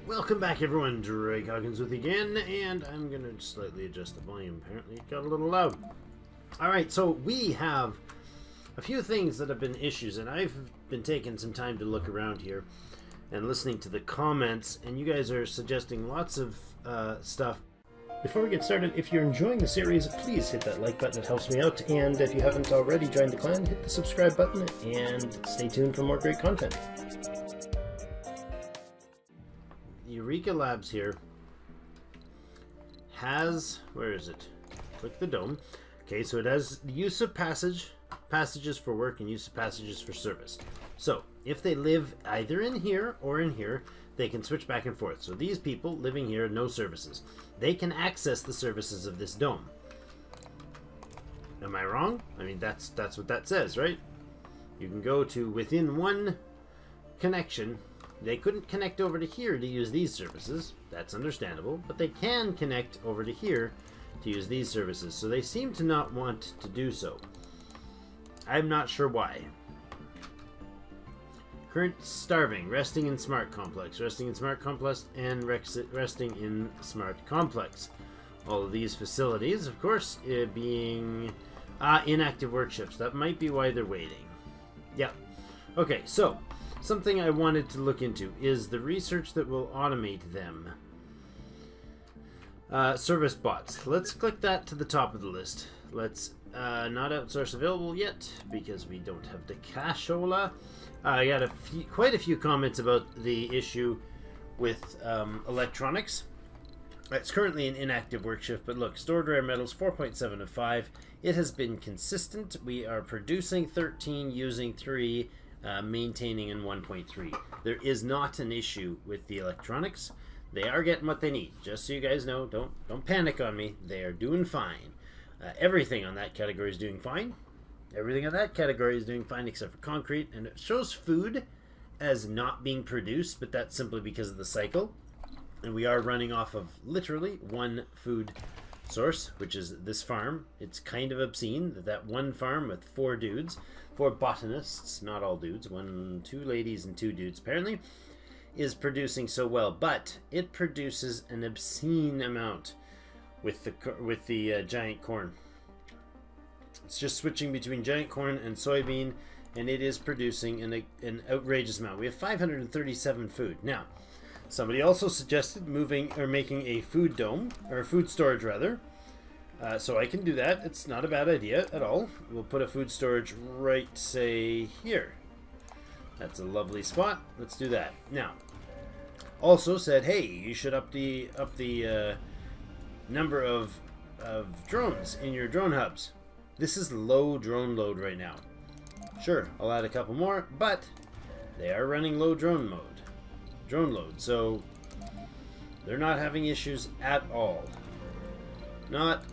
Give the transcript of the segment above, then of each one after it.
Welcome back everyone, Drake Hawkins with you again, and I'm going to slightly adjust the volume. Apparently it got a little loud. Alright, so we have a few things that have been issues, and I've been taking some time to look around here and listening to the comments, and you guys are suggesting lots of stuff. Before we get started, if you're enjoying the series, please hit that like button, it helps me out, and if you haven't already joined the clan, hit the subscribe button, and stay tuned for more great content. Eureka Labs here has, where is it? Click the dome. Okay, so it has use of passages for work and use of passages for service. So if they live either in here or in here, they can switch back and forth. So these people living here, no services. They can access the services of this dome. Am I wrong? I mean, that's what that says, right? You can go to within one connection. They couldn't connect over to here to use these services. That's understandable. But they can connect over to here to use these services. So they seem to not want to do so. I'm not sure why. Current starving. Resting in smart complex. Resting in smart complex and resting in smart complex. All of these facilities, of course, being inactive work shifts. That might be why they're waiting. Yeah. Okay, so something I wanted to look into is the research that will automate them. Service bots. Let's click that to the top of the list. Let's not outsource available yet because we don't have the cashola. I got quite a few comments about the issue with electronics. It's currently an inactive work shift, but look, stored rare metals 4.7 of 5. It has been consistent. We are producing 13, using 3. Maintaining in 1.3. There is not an issue with the electronics. They are getting what they need. Just so you guys know, don't panic on me. They are doing fine. Everything on that category is doing fine. Everything on that category is doing fine except for concrete, and it shows food as not being produced, but that's simply because of the cycle. And we are running off of literally one food source, which is this farm. It's kind of obscene that one farm with 4 dudes, 4 botanists, not all dudes, 2 ladies and 2 dudes apparently, is producing so well, but it produces an obscene amount with the giant corn. It's just switching between giant corn and soybean, and it is producing an outrageous amount. We have 537 food. Now, somebody also suggested making a food dome, or a food storage rather. So I can do that. It's not a bad idea at all. We'll put a food storage right, say, here. That's a lovely spot. Let's do that. Now, also said, hey, you should up the number of drones in your drone hubs. This is low drone load right now. Sure, I'll add a couple more, but they are running low drone load, so they're not having issues at all. Not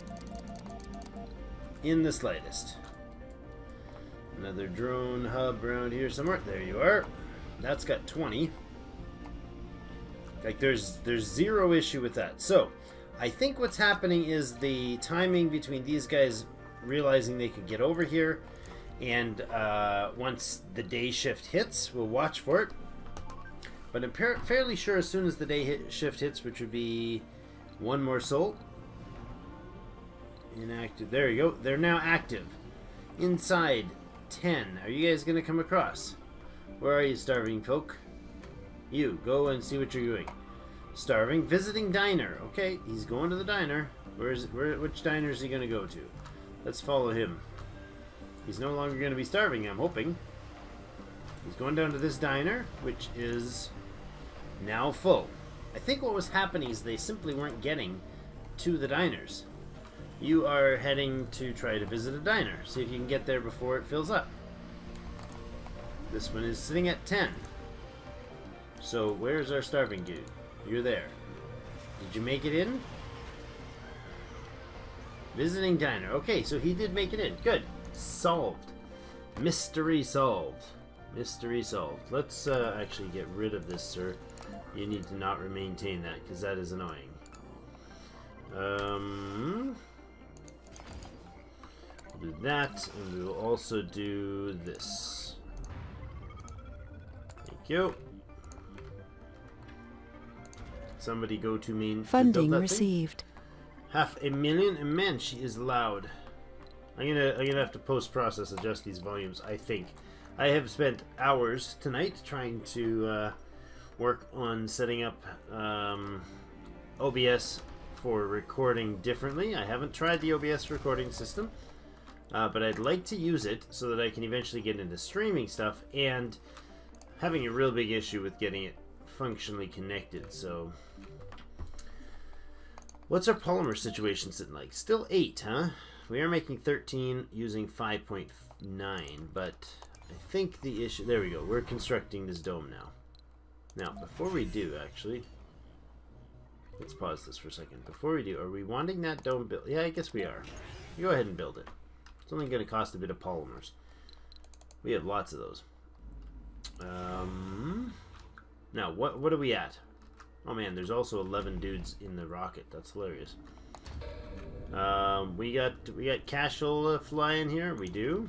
in the slightest. Another drone hub around here somewhere. There you are. That's got 20. Like there's zero issue with that. So I think what's happening is the timing between these guys realizing they could get over here, and once the day shift hits, we'll watch for it. But I'm fairly sure as soon as the day shift hits, which would be one more soul. Inactive. There you go. They're now active. Inside 10. Are you guys going to come across? Where are you, starving folk? You. Go and see what you're doing. Starving. Visiting diner. Okay, he's going to the diner. Which diner is he going to go to? Let's follow him. He's no longer going to be starving, I'm hoping. He's going down to this diner, which is now full. I think what was happening is they simply weren't getting to the diners. You are heading to try to visit a diner. See if you can get there before it fills up. This one is sitting at 10. So where's our starving dude? You're there. Did you make it in? Visiting diner. Okay, so he did make it in. Good. Solved. Mystery solved. Mystery solved. Let's actually get rid of this, sir. You need to not maintain that, because that is annoying. We'll do that, and we will also do this. Thank you. somebody go to me. Funding received. $500,000, and man, she is loud. I'm gonna have to post-process adjust these volumes. I think I have spent hours tonight trying to work on setting up OBS for recording differently. I haven't tried the OBS recording system, but I'd like to use it so that I can eventually get into streaming stuff, and having a real big issue with getting it functionally connected. So what's our polymer situation sitting like? Still 8, huh? We are making 13 using 5.9, but I think the issue... There we go. We're constructing this dome now. Now, before we do, actually... Let's pause this for a second. Before we do, are we wanting that dome built? Yeah, I guess we are. You go ahead and build it. It's only going to cost a bit of polymers. We have lots of those. Now, what are we at? Oh man, there's also 11 dudes in the rocket. That's hilarious. We got cashola flying here. We do.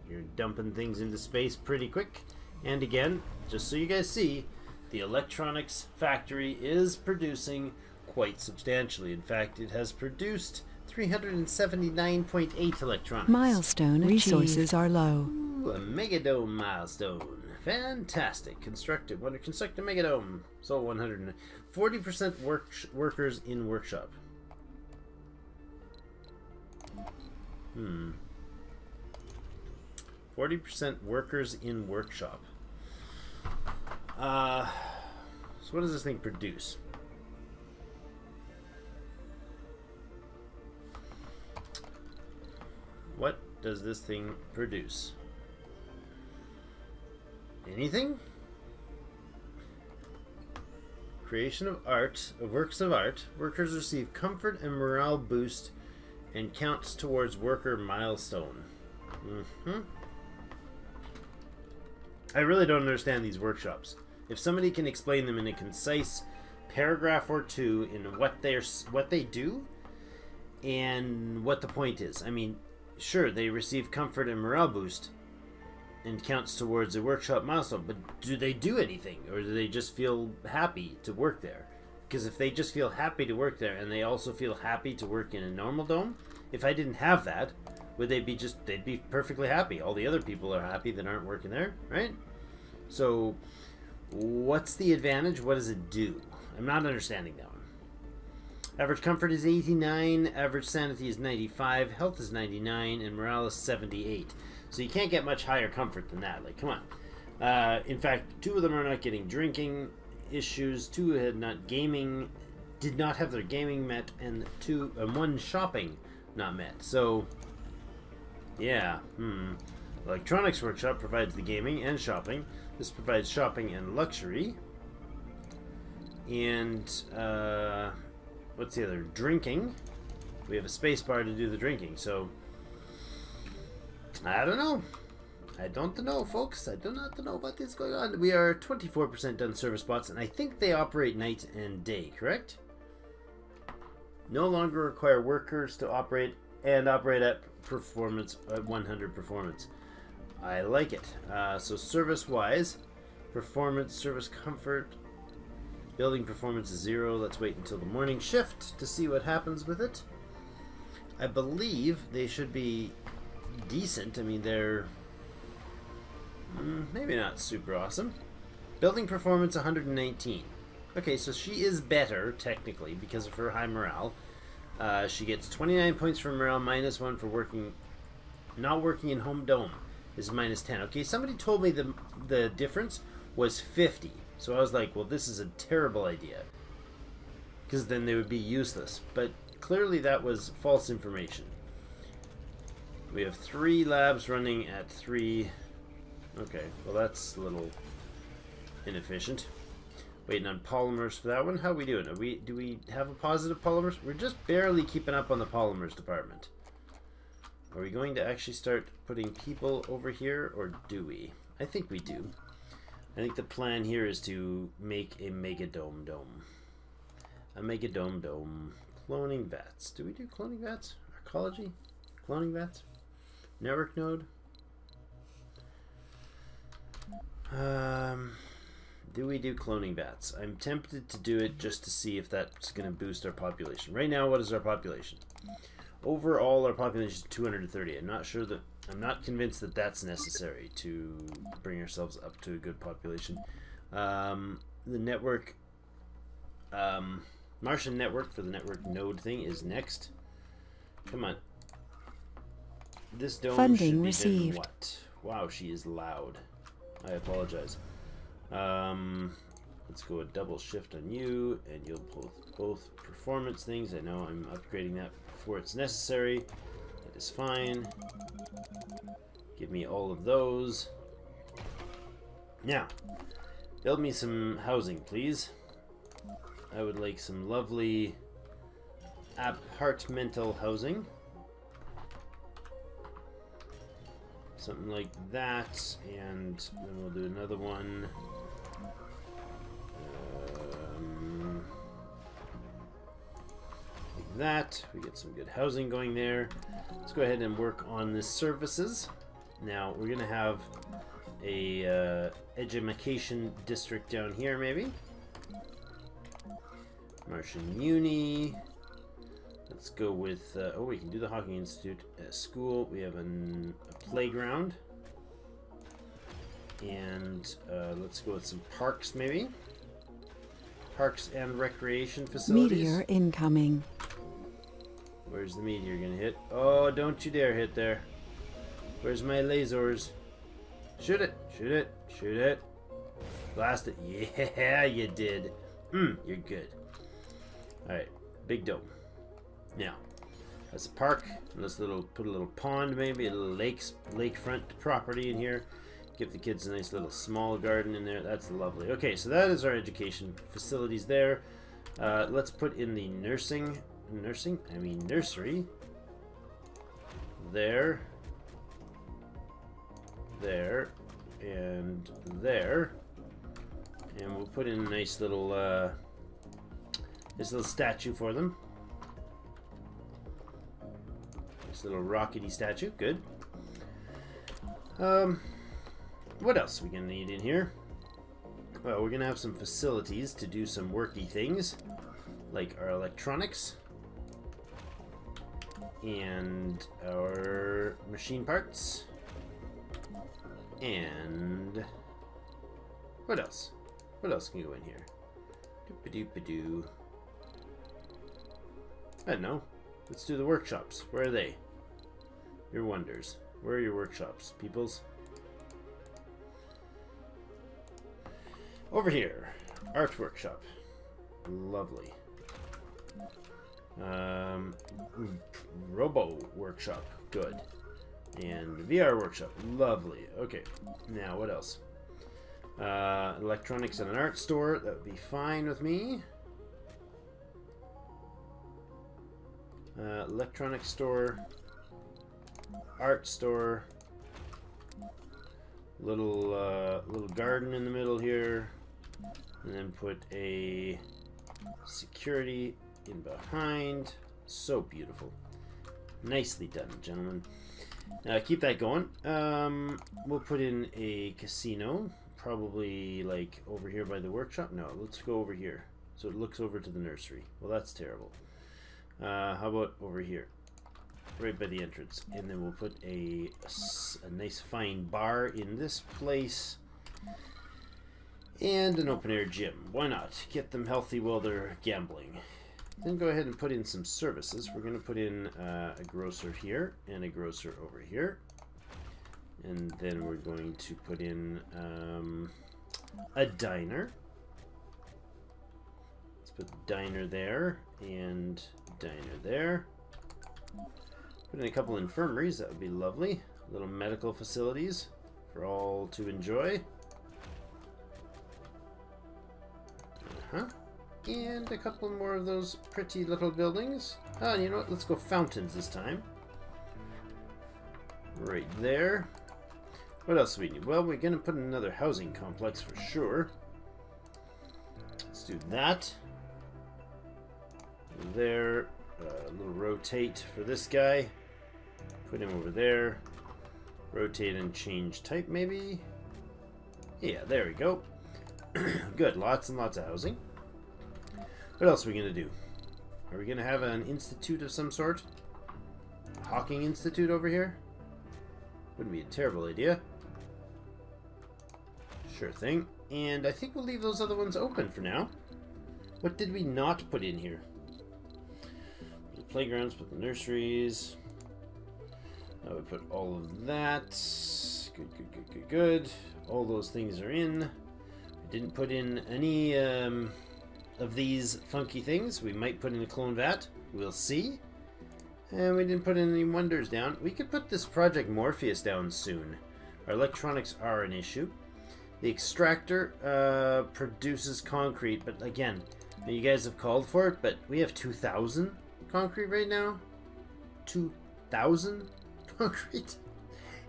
You're dumping things into space pretty quick. And again, just so you guys see, the electronics factory is producing quite substantially. In fact, it has produced 379.8 electronics. Milestone resources are low. Ooh, a megadome milestone. Fantastic. Construct a megadome. So 140% workers in workshop. 40% workers in workshop. So what does this thing produce? What does this thing produce? Anything? Creation of art, of works of art. Workers receive comfort and morale boost and counts towards worker milestone. I really don't understand these workshops. If somebody can explain them in a concise paragraph or two in what they do and what the point is. I mean, sure, they receive comfort and morale boost and counts towards a workshop milestone, but do they do anything, or do they just feel happy to work there? Because if they just feel happy to work there and they also feel happy to work in a normal dome, if I didn't have that, would they be they'd be perfectly happy. All the other people are happy that aren't working there, right? So what's the advantage? What does it do? I'm not understanding that one. Average comfort is 89, average sanity is 95, health is 99, and morale is 78. So you can't get much higher comfort than that. Like, come on. In fact, 2 of them are not getting drinking issues, 2 had not gaming, did not have their gaming met, and 1 shopping not met. So, yeah. Electronics Workshop provides the gaming and shopping. This provides shopping and luxury. And, what's the other? Drinking. We have a space bar to do the drinking, so... I don't know. I don't know, folks. I do not know what is going on. We are 24% done service bots, and I think they operate night and day, correct? No longer require workers to operate at performance, at 100 performance. I like it. So service-wise, performance, service comfort, building performance is 0. Let's wait until the morning shift to see what happens with it. I believe they should be decent. I mean, they're maybe not super awesome. Building performance 119. Okay, so she is better technically because of her high morale. She gets 29 points for morale, -1 for not working in home dome is -10. Okay, somebody told me the difference was 50, so I was like, well, this is a terrible idea because then they would be useless. But clearly that was false information. We have 3 labs running at 3. Okay, well that's a little inefficient. Waiting on polymers for that one. How are we doing? Do we have a positive polymers? We're just barely keeping up on the polymers department. Are we going to actually start putting people over here, or do we? I think we do. I think the plan here is to make a megadome dome. A megadome dome. Cloning vats. Do we do cloning vats? Arcology? Cloning vats? Network node. Do we do cloning bats? I'm tempted to do it just to see if that's going to boost our population. Right now, what is our population? Overall, our population is 230. I'm not convinced that that's necessary to bring ourselves up to a good population. The network, Martian network for the network node thing is next. Come on. This dome Funding should be received. what? Wow, she is loud. I apologize. Let's go a double shift on you, and you'll pull both performance things. I know I'm upgrading that before it's necessary. That is fine. Give me all of those. Now, build me some housing, please. I would like some lovely apartmental housing. Something like that, and then we'll do another one. Like that. We get some good housing going there. Let's go ahead and work on the services. Now, we're going to have a education district down here, maybe. Martian Uni. Let's go with, oh, we can do the Hawkins Institute school. We have a playground. And let's go with some parks, maybe. Parks and recreation facilities. Meteor incoming. Where's the meteor gonna hit? Oh, don't you dare hit there. Where's my lasers? Shoot it, shoot it, shoot it. Blast it. Yeah, you did. You're good. Alright, big dome. Now, that's a park. Let's put a little pond, maybe a little lakefront property in here. Give the kids a nice little small garden in there. That's lovely. Okay, so that is our education facilities there. Let's put in the nursery. There, and there. And we'll put in a nice little statue for them. This little rockety statue, good. What else are we gonna need in here? Well, we're gonna have some facilities to do some worky things, like our electronics and our machine parts. And what else? What else can go in here? Doop-a-doop-a-doo. I don't know. Let's do the workshops. Where are they? Your wonders. Where are your workshops, peoples? Over here. Art workshop. Lovely. Robo workshop. Good. And VR workshop. Lovely. Okay. Now, what else? Electronics and an art store. That would be fine with me. Electronics store. Art store. Little garden in the middle here. And then put a security in behind. So beautiful. Nicely done, gentlemen. Keep that going. We'll put in a casino. Probably like over here by the workshop. No, let's go over here. So it looks over to the nursery. Well, that's terrible. How about over here? Right by the entrance. And then we'll put a nice fine bar in this place. And an open air gym. Why not? Get them healthy while they're gambling. Then go ahead and put in some services. We're going to put in a grocer here and a grocer over here. And then we're going to put in a diner. Let's put diner there and diner there. Put in a couple infirmaries. That would be lovely. Little medical facilities for all to enjoy. And a couple more of those pretty little buildings. Oh, you know what? Let's go fountains this time. Right there. What else do we need? Well, we're going to put in another housing complex for sure. Let's do that. There. A little rotate for this guy. Put him over there. Rotate and change type, maybe? Yeah, there we go. Good, lots and lots of housing. What else are we going to do? Are we going to have an institute of some sort? A Hawking Institute over here? Wouldn't be a terrible idea. Sure thing. And I think we'll leave those other ones open for now. What did we not put in here? The playgrounds, put the nurseries. I would put all of that. Good. All those things are in. I didn't put in any of these funky things. We might put in a clone vat. We'll see. And we didn't put any wonders down. We could put this Project Morpheus down soon. Our electronics are an issue. The extractor produces concrete, but again, you guys have called for it, but we have 2,000 concrete right now. 2,000 concrete?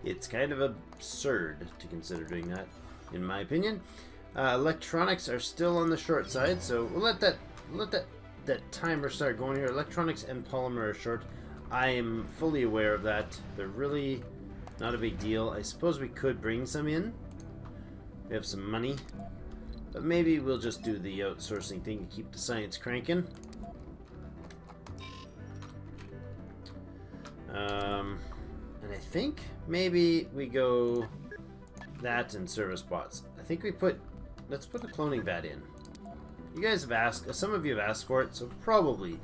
It's kind of absurd to consider doing that, in my opinion. Electronics are still on the short side, so we'll let that timer start going here. Electronics and polymer are short. I am fully aware of that. They're really not a big deal. I suppose we could bring some in. We have some money. But maybe we'll just do the outsourcing thing to keep the science cranking. And I think maybe we go that and service bots. I think we let's put a cloning vat in. You guys have asked, some of you have asked for it, so probably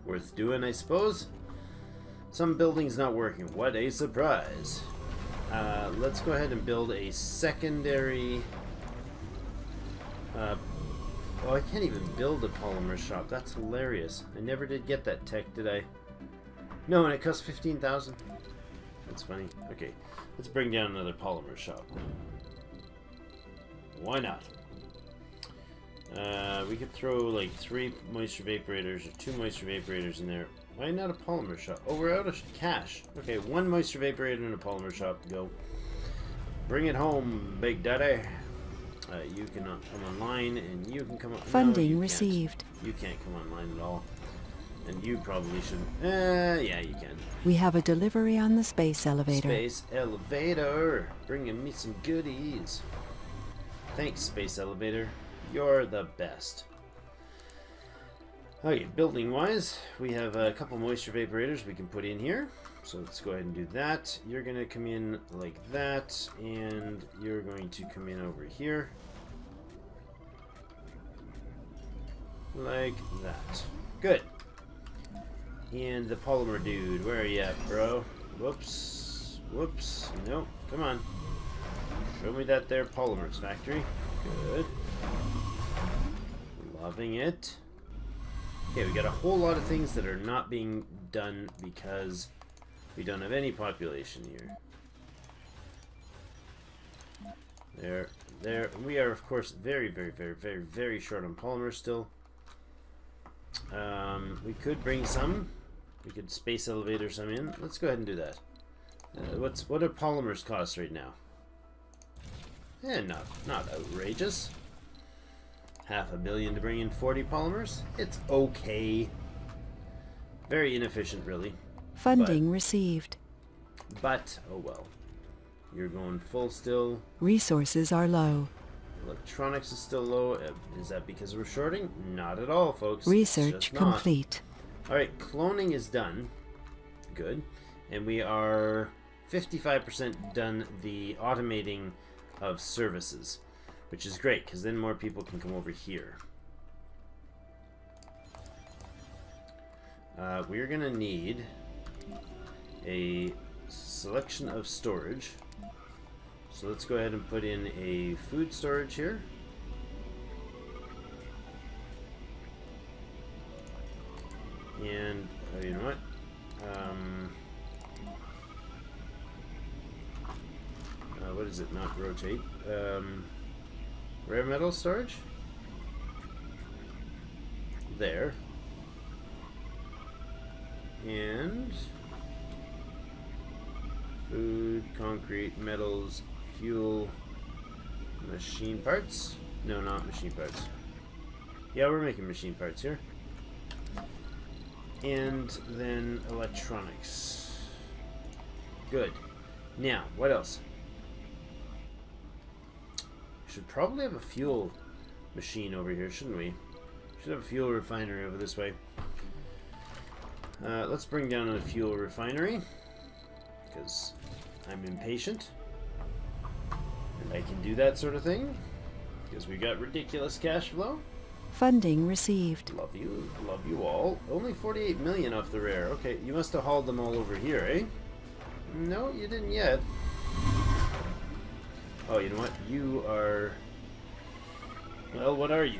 worth doing, I suppose. Some buildings not working. What a surprise. Let's go ahead and build a secondary... oh, I can't even build a polymer shop. That's hilarious. I never did get that tech, did I? No, and it costs 15,000. That's funny. Okay, let's bring down another polymer shop. Why not? We could throw like 3 moisture vaporators or 2 moisture vaporators in there. Why not a polymer shop? Oh, we're out of cash. Okay, 1 moisture vaporator and a polymer shop. Go. Bring it home, Big Daddy. You can come online, and you can come on. Funding no, received. You can't come online at all. And you probably shouldn't. Yeah, you can. We have a delivery on the space elevator. Space elevator. Bringing me some goodies. Thanks, space elevator. You're the best. Okay, building-wise, we have a couple moisture vaporators we can put in here. So let's go ahead and do that. You're going to come in like that, and you're going to come in over here. Like that. Good. And the polymer dude, where are you at, bro? Whoops. Whoops. Nope. Come on. Show me that there polymers factory. Good. Loving it. Okay, we got a whole lot of things that are not being done because we don't have any population here. There. We are, of course, very short on polymers still. We could bring some. We could space elevator some in. Let's go ahead and do that. What do polymers cost right now? Not outrageous. $500 million to bring in 40 polymers. It's okay. Very inefficient, really. Funding received. But, oh well. You're going full still. Resources are low. Electronics is still low. Is that because we're shorting? Not at all, folks. Research complete. Alright, cloning is done. Good. And we are 55% done the automating of services, which is great, because then more people can come over here. We're going to need a selection of storage. So let's go ahead and put in a food storage here. And, you know what? What is it? Not rotate. Rare metal storage? There. And food, concrete, metals, fuel, machine parts? No, not machine parts. Yeah, we're making machine parts here. And then electronics. Good. Now, what else? Should probably have a fuel machine over here, shouldn't we? Should have a fuel refinery over this way. Let's bring down a fuel refinery, because I'm impatient. And I can do that sort of thing, because we got ridiculous cash flow. Funding received. Love you all. Only 48 million off the rare. Okay, you must have hauled them all over here, eh? No, you didn't yet. Oh, you know what? You are... Well, what are you?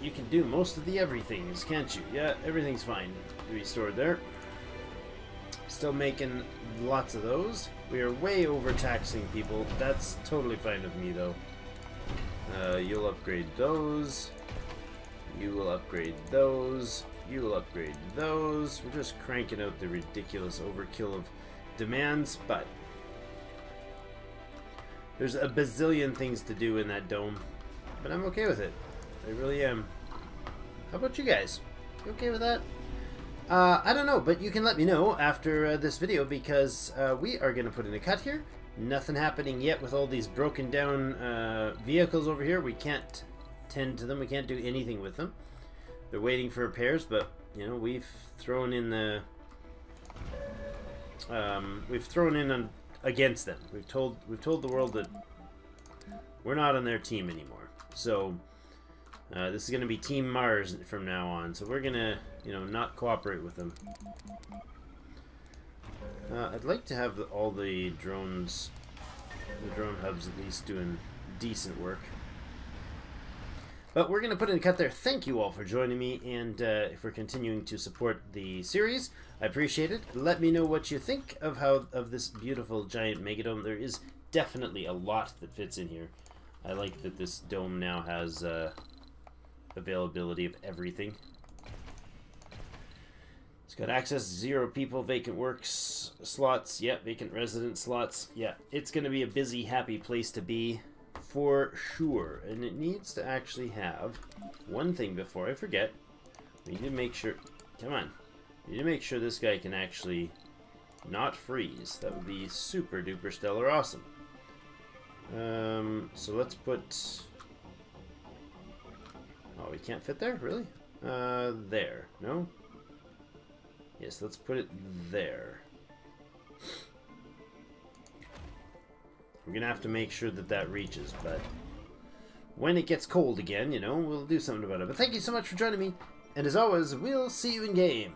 You can do most of the everythings, can't you? Yeah, everything's fine to be stored there. Still making lots of those. We are way overtaxing people. That's totally fine with me, though. You'll upgrade those. You will upgrade those. You will upgrade those. We're just cranking out the ridiculous overkill of demands, but there's a bazillion things to do in that dome, but I'm okay with it. I really am. How about you guys? You okay with that? I don't know, but you can let me know after this video, because we are going to put in a cut here. Nothing happening yet with all these broken down vehicles over here. We can't tend to them. We can't do anything with them. They're waiting for repairs, but you know, we've thrown in the against them. We've told the world that we're not on their team anymore. So this is going to be Team Mars from now on. So we're gonna, you know, not cooperate with them. I'd like to have all the drones, the drone hubs, at least doing decent work. But we're going to put in a cut there. Thank you all for joining me, and for continuing to support the series. I appreciate it. Let me know what you think of this beautiful giant megadome. There is definitely a lot that fits in here. I like that this dome now has availability of everything. It's got access to 0 people, vacant works slots, yeah, vacant resident slots. Yeah, it's going to be a busy, happy place to be. For sure. And it needs to actually have one thing before I forget. We need to make sure, come on, we need to make sure this guy can actually not freeze. That would be super duper stellar awesome. So let's put, oh, we can't fit there, really? There, no? Yes, let's put it there. We're going to have to make sure that that reaches, but when it gets cold again, you know, we'll do something about it. But thank you so much for joining me, and as always, we'll see you in game.